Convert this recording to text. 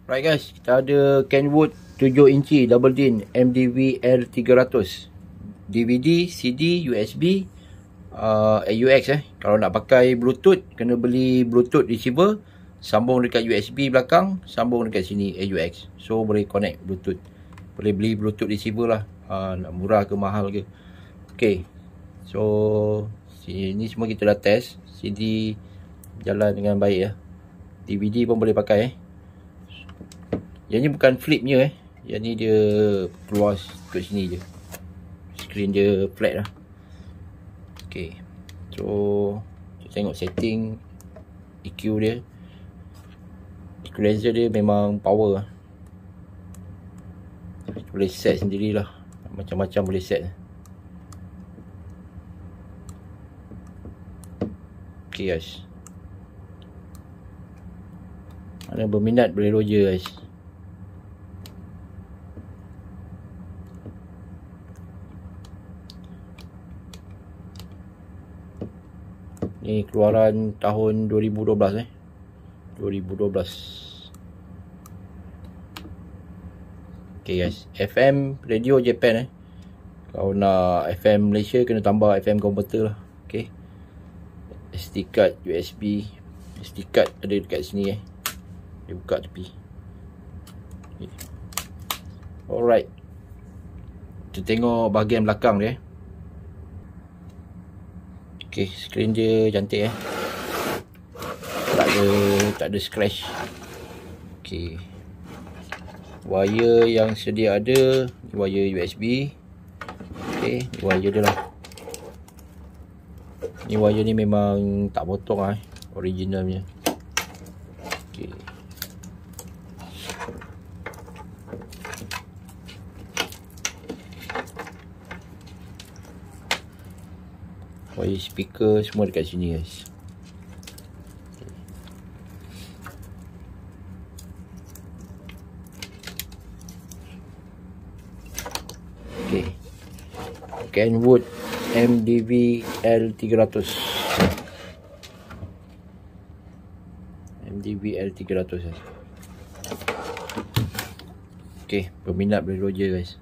Right guys, kita ada Kenwood 7 inci double din MDV L300 DVD, CD, USB, AUX Kalau nak pakai Bluetooth, kena beli Bluetooth receiver, sambung dekat USB belakang, sambung dekat sini AUX. So boleh connect Bluetooth. Boleh beli Bluetooth receiver lah, nak murah ke mahal ke. Okay, so ini semua kita dah test. CD jalan dengan baik ya. DVD pun boleh pakai Yang ni bukan flipnya Yang ni dia keluar ke sini je. Screen dia flat lah. Okay, so kita tengok setting EQ dia. Equalizer dia memang power lah. Boleh set sendirilah, macam-macam boleh set. Okay guys, mana berminat boleh roger guys. Ni keluaran tahun 2012 2012. Okay guys, FM radio Japan Kalau nak FM Malaysia kena tambah FM converter lah. Okay, SD card USB. SD card ada dekat sini Dia buka tepi. Okay. Alright, kita tengok bahagian belakang dia. Okay, skrin dia cantik tak ada scratch. Okay, wire yang sedia ada, wire USB. Okay, wire dia lah. Ni wire ni memang tak potong original punya. Okay, wire speaker semua dekat sini guys. Okay, Kenwood MDV L300 Okay, peminat boleh roger guys.